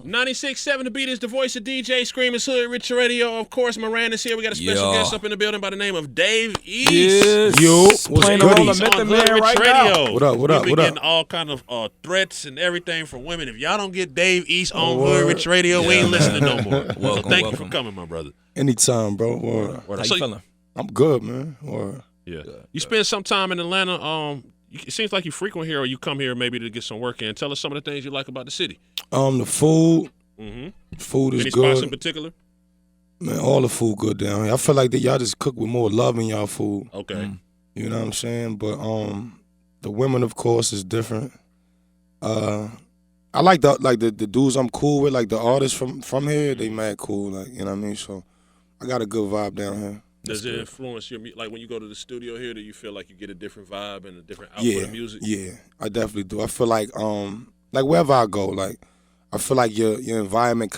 96.7 The Beat is the voice of DJ Scream Hoodrich Radio. Of course, Moran is here. We got a special guest up in the building by the name of Dave East. Yes. Yo, playing the role of Method Man right Radio. now. What up? We've been getting all kind of threats and everything from women. If y'all don't get Dave East on Hoodrich Radio, we ain't listening no more. So thank you for coming, my brother. Anytime, bro. How you feeling? I'm good, man. Yeah. You spent some time in Atlanta. It seems like you frequent here, or you come here maybe to get some work in. Tell us some of the things you like about the city. The food. Food is Any good. spots in particular? Man, all the food good down here. I feel like that y'all just cook with more love in y'all food. Okay. You know what I'm saying? But the women, of course, is different. I like the dudes I'm cool with, like the artists from here. They mad cool, like, you know what I mean. So I got a good vibe down here. Does it influence your like when you go to the studio here? Do you feel like you get a different vibe and a different output of music? Yeah, I definitely do. I feel like wherever I go, like I feel like your environment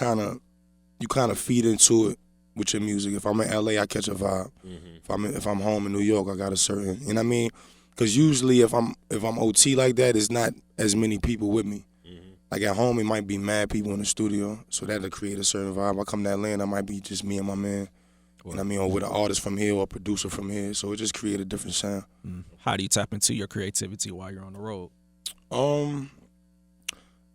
you kind of feed into it with your music. If I'm in LA, I catch a vibe. If I'm home in New York, I got a certain, you know what I mean? Because usually if I'm OT like that, it's not as many people with me. Like at home, it might be mad people in the studio, so that'll create a certain vibe. I come to Atlanta, I might be just me and my man. You know what I mean, or with an artist from here or a producer from here, so it just create a different sound. How do you tap into your creativity while you're on the road? I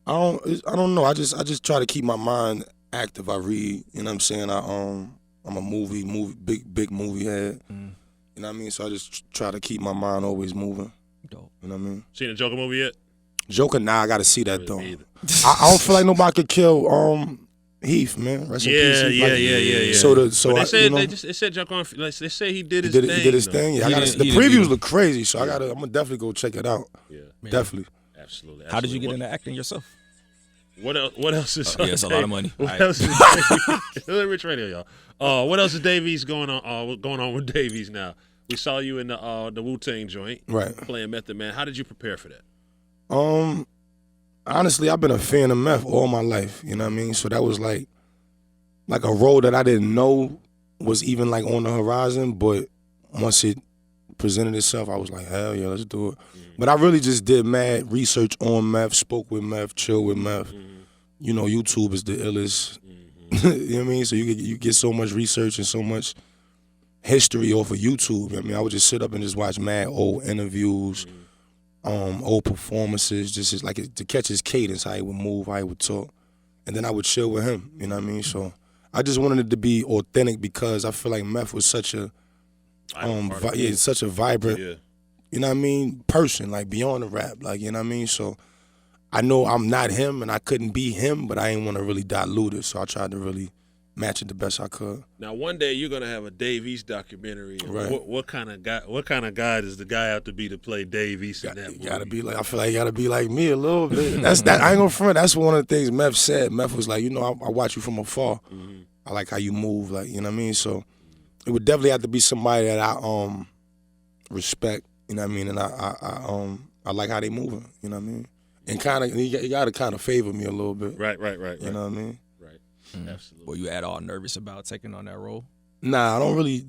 don't know. I just try to keep my mind active. I read, you know what I'm saying. I'm a big movie head. You know what I mean. So I just try to keep my mind always moving. Dope. You know what I mean. Seen a Joker movie yet? Joker, nah, I gotta see that though. I don't feel like nobody could kill Heath, man. Rest in peace. Yeah. So but they said they said Joker on. They say he did his thing. He did his thing. Yeah, the previews look crazy, so I'm gonna definitely go check it out. Yeah, definitely. Absolutely. How did you get into acting yourself? What else is? It's a lot of money. What else is Rich Radio, y'all? What else is Davies going on with Davies now? We saw you in the Wu-Tang joint, right? Playing Method Man. How did you prepare for that? Honestly, I've been a fan of meth all my life. You know what I mean? So that was like a role that I didn't know was even like on the horizon. But once it presented itself, I was like, hell yeah, let's do it. But I really just did mad research on meth, spoke with meth, chill with meth. You know, YouTube is the illest. You know what I mean? So you get so much research and so much history off of YouTube. I mean, I would just sit up and just watch mad old interviews. Old performances, just like to catch his cadence, how he would move, how he would talk, and then I would chill with him. You know what I mean? So I just wanted it to be authentic because I feel like meth was such a, such a vibrant, you know what I mean, person, like beyond the rap, like, you know what I mean. So I know I'm not him, and I couldn't be him, but I didn't want to really dilute it, so I tried to really match it the best I could. Now, one day you're gonna have a Dave East documentary. Right. What kind of guy does the guy have to be to play Dave East in that movie? Gotta be like, I feel like you gotta be like me a little bit. That's that. I ain't gonna front. That's one of the things Meth said. Meth was like, you know, I watch you from afar. I like how you move, like, you know what I mean. So it would definitely have to be somebody that I respect. You know what I mean, and I like how they moving. You know what I mean, and kind of you gotta kind of favor me a little bit. Right. You know what I mean. Absolutely. Were you at all nervous about taking on that role? Nah, I don't really.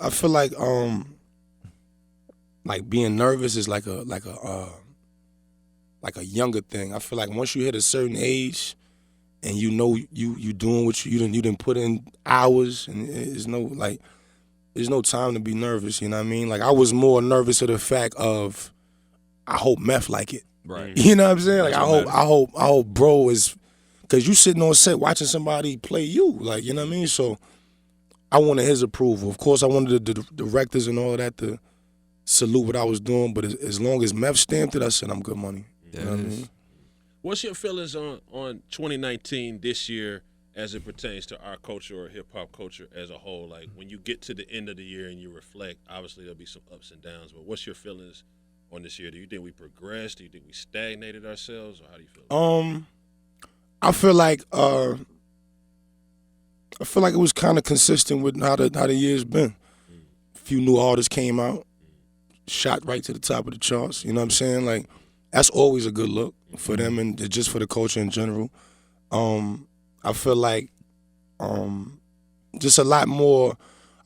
I feel like being nervous is like a younger thing. I feel like once you hit a certain age, and you know you doing what you didn't put in hours, and there's no time to be nervous. You know what I mean? Like I was more nervous of the fact of I hope Meth like it. Right. You know what I'm saying? Like I hope bro is. Because you sitting on set watching somebody play you, like, you know what I mean? So I wanted his approval. Of course, I wanted the directors and all of that to salute what I was doing, but as long as Meth stamped it, I said I'm good money. You know what I mean? What's your feelings on 2019 this year as it pertains to our culture or hip-hop culture as a whole? Like, when you get to the end of the year and you reflect, obviously there'll be some ups and downs, but what's your feelings on this year? Do you think we progressed? Do you think we stagnated ourselves? Or how do you feel? I feel like it was kind of consistent with how the year's been. A few new artists came out, shot right to the top of the charts. You know what I'm saying? Like that's always a good look for them and just for the culture in general. I feel like just a lot more.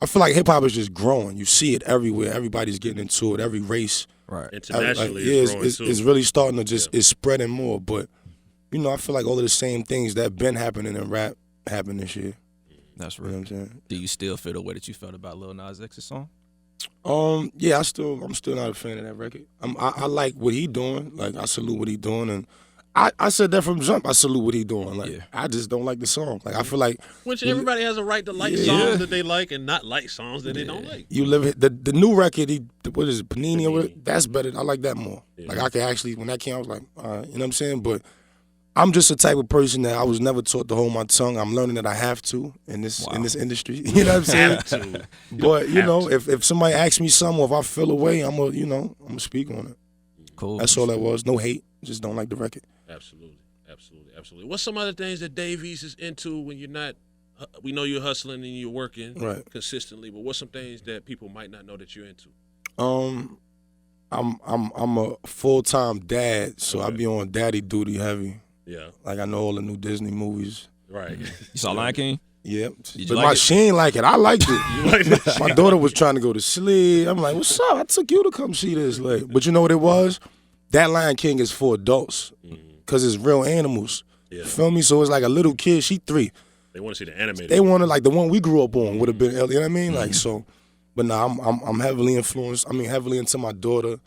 I feel like hip hop is just growing. You see it everywhere. Everybody's getting into it. Every race, right? Internationally, it's really starting to just it's spreading more, but. I feel like all of the same things that been happening in rap happened this year. That's You know real. what I'm saying? Do you still feel the way that you felt about Lil Nas X's song? Yeah, I'm still not a fan of that record. I like what he doing. Like, I salute what he doing, and I said that from jump. I salute what he doing. Like, Yeah. I just don't like the song. Like, I feel like Which everybody has a right to like songs that they like and not like songs that they don't like. you live it. The new record, what is it, Panini or whatever? That's better. I like that more. Yeah. Like, I could actually, when that came, I was like, all right, you know what I'm saying? But I'm just the type of person that I was never taught to hold my tongue. I'm learning that I have to in this industry. You know what I'm saying? Have to. But if somebody asks me something, or if I feel away, I'm gonna speak on it. Cool. That's all that was. No hate. Just don't like the record. Absolutely. What's some other things that Davies is into when you're not? We know you're hustling and you're working consistently, but what's some things that people might not know that you're into? I'm a full-time dad, so I be on daddy duty heavy. Yeah. Like, I know all the new Disney movies. Right. You saw Lion King? Yep. Did But you like it? she ain't like it. I liked it. You like that My shit? daughter was trying to go to sleep. I'm like, what's up? I took you to come see this. Like, but you know what it was? That Lion King is for adults because it's real animals. Yeah. Feel me? So it's like a little kid. She 3. They want to see the animated. They wanted like the one we grew up on would have been. You know what I mean? Like, so. But nah, I'm heavily influenced. I mean, heavily into my daughter.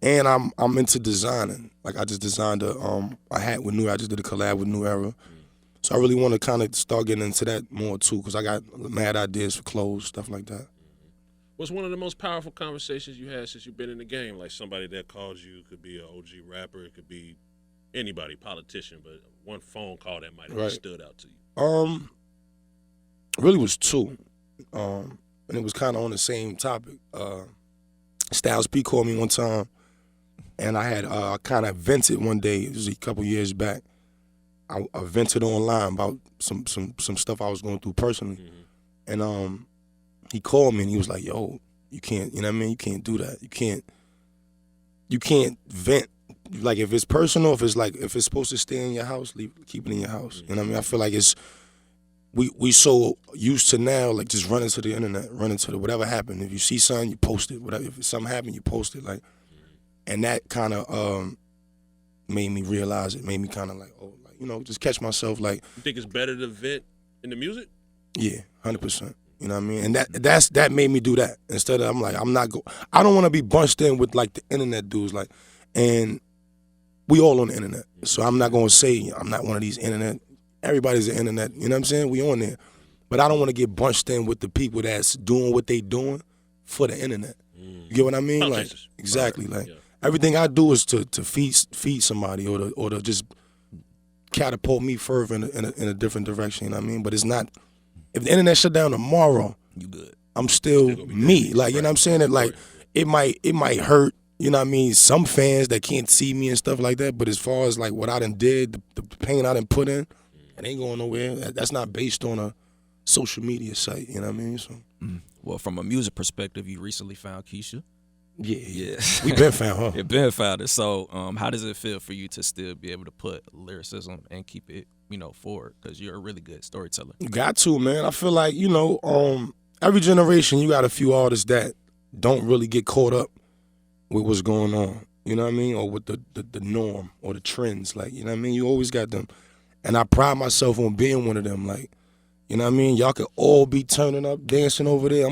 And I'm into designing. Like, I just designed a hat with New Era. I just did a collab with New Era. So I really want to kind of start getting into that more too, because I got mad ideas for clothes, stuff like that. What's one of the most powerful conversations you had since you've been in the game? Like somebody that called you, it could be an OG rapper, it could be anybody, politician, but one phone call that might have stood out to you. Really was 2. And it was kind of on the same topic. Styles P called me one time, and I had kind of vented one day. It was a couple years back. I vented online about some stuff I was going through personally, and he called me and he was like, "Yo, you can't, you know what I mean? You can't do that. You can't vent. Like, if it's personal, if it's supposed to stay in your house, keep it in your house. You know what I mean? I feel like we so used to now, like, just running to the internet, running to whatever happened. If you see something, you post it. Whatever, if something happened, you post it. Like, and that kind of made me realize it. Made me kind of like, just catch myself. Like, You think it's better to vent in the music? yeah, 100%. You know what I mean? And that made me do that. Instead of, I don't want to be bunched in with, like, the internet dudes. Like, and we all on the internet. So I'm not going to say I'm not one of these internet. Everybody's the internet. You know what I'm saying? We on there. But I don't want to get bunched in with the people that's doing what they doing for the internet. You get what I mean? Like, exactly. Like, everything I do is to feed somebody or to just catapult me further in a different direction. You know what I mean? But it's not. If the internet shut down tomorrow, You good. I'm still me. Like, you know what I'm saying? That, like, it might hurt, you know what I mean, some fans that can't see me and stuff like that. But as far as, like, what I done did, the pain I done put in, it ain't going nowhere. That's not based on a social media site, you know what I mean? So Well, from a music perspective, you recently found Keisha. yeah. We been found her. It been found it. So how does it feel for you to still be able to put lyricism and keep it, forward? Because you're a really good storyteller. You got to, man. I feel like, every generation you got a few artists that don't really get caught up with what's going on, you know what I mean? Or with the norm or the trends, like, you know what I mean? You always got them. And I pride myself on being one of them, like, you know what I mean? Y'all could all be turning up, dancing over there.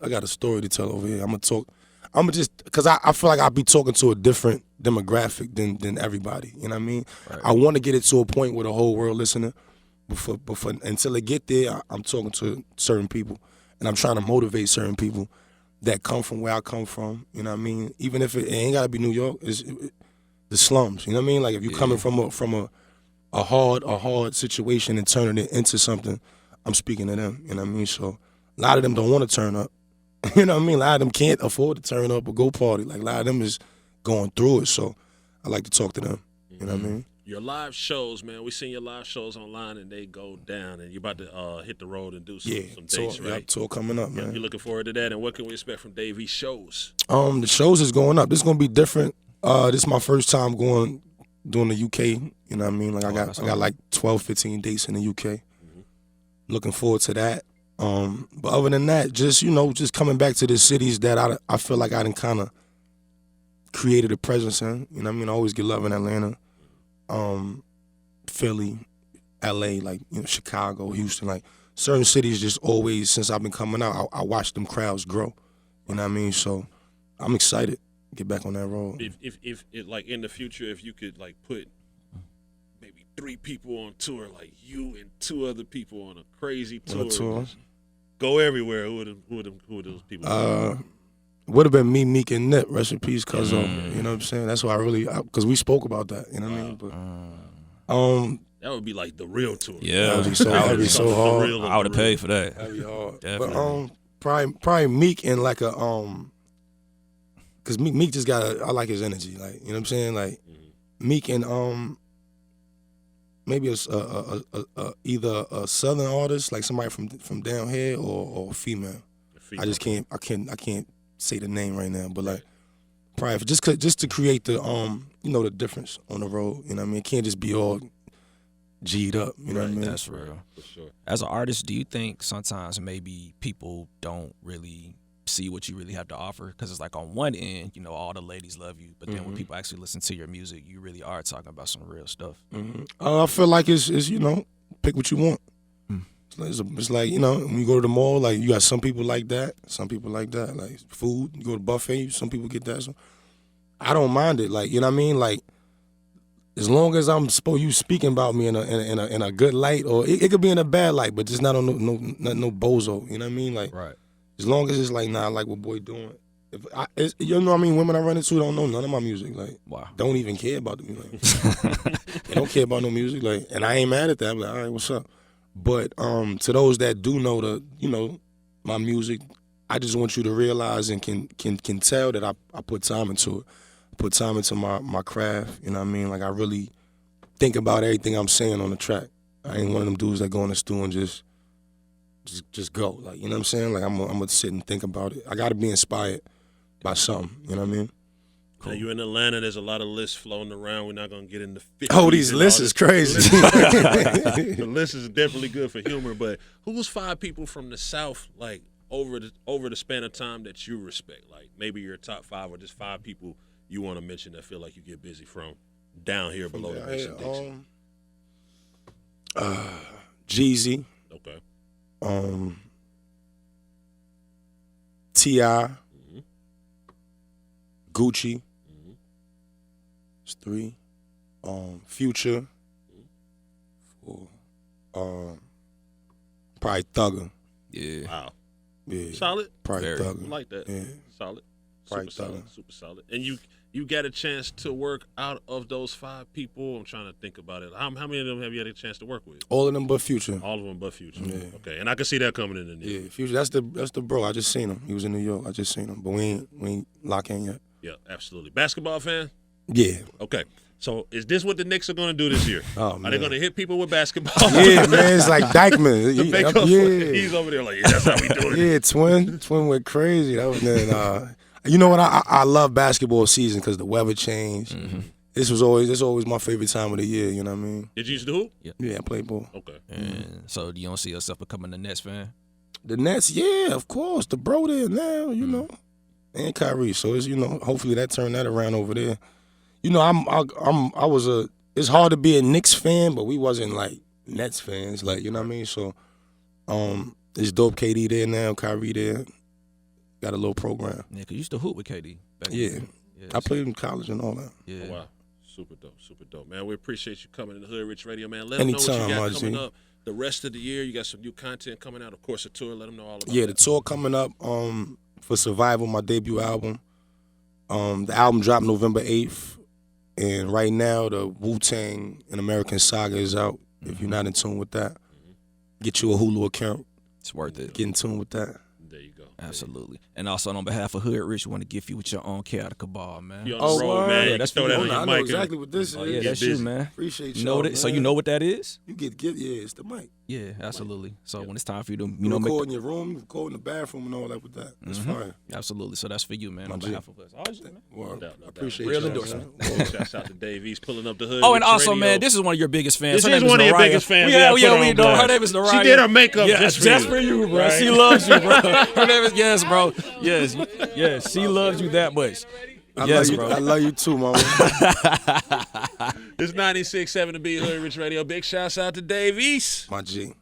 I got a story to tell over here. Because I feel like I'll be talking to a different demographic than everybody, you know what I mean? Right. I want to get it to a point where the whole world listening, but until it get there, I'm talking to certain people, and I'm trying to motivate certain people that come from where I come from, you know what I mean? Even if it ain't got to be New York, it's the slums, you know what I mean? Like, if you're coming from a hard situation and turning it into something, I'm speaking to them, you know what I mean? So a lot of them don't want to turn up. You know what I mean? A lot of them can't afford to turn up or go party. Like, a lot of them is going through it. So I like to talk to them. You know what I mean? Your live shows, man. We seen your live shows online, and they go down. And you're about to hit the road and do some dates, right? Tour coming up, man. You're looking forward to that. And what can we expect from Davey's shows? The shows is going up. This is gonna be different. This is my first time doing the UK. You know what I mean? Like, I got like 12, 15 dates in the UK. Looking forward to that. But other than that, just coming back to the cities that I feel like I done kind of created a presence in. You know what I mean? I always get love in Atlanta, Philly, LA, like, you know, Chicago, Houston, like certain cities just always, since I've been coming out, I watch them crowds grow. You know what I mean? So I'm excited to get back on that road. If like in the future, if you could like put maybe 3 people on tour, like you and 2 other people on a crazy tour, just go everywhere, who would those people be? Would have been me, Meek, and Nip. Rest in peace, Cuzzo. You know what I'm saying? That's why because we spoke about that. You know what I mean? But that would be like the real tour. Yeah, that'd be so hard. I would have paid for that. That'd be hard. Definitely. But probably Meek and like a because Meek just I like his energy. Like, you know what I'm saying? Like Meek and maybe either a southern artist, like somebody from down here, or a female. I just can't say the name right now, but like probably just to create the you know, the difference on the road. You know what I mean? It can't just be all G'd up. You know what I mean? That's real. For sure. As an artist, do you think sometimes maybe people don't really see what you really have to offer? Because it's like on one end, you know, all the ladies love you, but then when people actually listen to your music, you really are talking about some real stuff. I feel like it's you know, pick what you want. It's like, you know, when you go to the mall, like you got some people like that, some people like that. Like food, you go to buffet, some people get that. So I don't mind it. Like, you know what I mean? Like, as long as you speaking about me in a good light, or it could be in a bad light, but just not on no bozo. You know what I mean? Like, right. As long as it's like, nah, I like what boy doing. You know what I mean? Women I run into don't know none of my music. Like, wow. Don't even care about the music. They don't care about no music. Like, and I ain't mad at that. I'm like, all right, what's up? But to those that do know my music, I just want you to realize and can tell that I put time into it. Put time into my craft, you know what I mean? Like, I really think about everything I'm saying on the track. I ain't one of them dudes that go in the studio and just go. Like, you know what I'm saying? Like, I'm gonna sit and think about it. I gotta be inspired by something, you know what I mean? Cool. Now, you're in Atlanta, there's a lot of lists floating around. We're not gonna get into 50s. Oh, these lists is crazy. The list is definitely good for humor, but who's 5 people from the South, like, over the span of time that you respect? Like, maybe your top 5 or just 5 people you want to mention that feel like you get busy from down here below the Mason-Dixon? Jeezy. Okay. T.I. Gucci. It's 3. Future. 4. Probably Thugger. Yeah. Wow. Yeah. Solid. Probably Thugger. I like that. Yeah. Solid. Probably Super solid. And you got a chance to work out of those 5 people. I'm trying to think about it. How many of them have you had a chance to work with? All of them but Future. All of them but Future. Yeah. Okay, and I can see that coming in the new. Yeah, Future. That's the bro. I just seen him. He was in New York. I just seen him, but we ain't locked in yet. Yeah, absolutely. Basketball fan? Yeah. Okay. So is this what the Knicks are going to do this year? Oh, man. Are they going to hit people with basketball? Yeah, man. It's like Dykeman. He's over there like, yeah, that's how we do it. Yeah, Twin went crazy. That was then. You know what? I love basketball season because the weather changed. This is always my favorite time of the year. You know what I mean? Did you used to hoop? Yeah, I played ball. Okay. So you don't see yourself becoming a Nets fan? The Nets, yeah, of course. The bro there now, you know, and Kyrie. So it's, you know, hopefully that turned that around over there. You know, it's hard to be a Knicks fan, but we wasn't like Nets fans, like, you know what I mean? So it's dope. KD there now, Kyrie there. Got a little program. Yeah, 'cause you used to hoop with KD. Yeah. I played in college and all that. Yeah. Oh, wow. Super dope, man. We appreciate you coming to Hoodrich Radio, man. Let them know what you got coming up the rest of the year. You got some new content coming out, of course, a tour. Let them know all about the tour coming up for Survival, my debut album. The album dropped November 8th, and right now the Wu-Tang and American Saga is out. If you're not in tune with that, get you a Hulu account. It's worth it. Get in tune with that. There you go. Absolutely. And also on behalf of Hoodrich, we want to gift you with your own chaotic cabal, man. You on the road, man. Yeah, that's throw that on your I mic. know exactly what this is. Yeah, that's you, man. Appreciate you. Know man. So you know what that is? You get it's the mic. Yeah, absolutely. So when it's time for you to, you record in your room, you record in the bathroom and all that with that. That's fine. Absolutely. So that's for you, man, on behalf of us. Well, No I appreciate Real you. endorsement. Shouts out to Dave. He's pulling up the hood. Oh, and also, man, this is one of your biggest fans. This is one of your biggest fans. Yeah, we know. Her name is Naraya. She did her makeup just for you, bro. Right? She loves you, bro. Her name is, yes, bro. Yes, she loves you that much. Yes, love you, bro. I love you too, mama. It's 96.7 to be Hoodrich Radio. Big shouts out to Dave East. My G.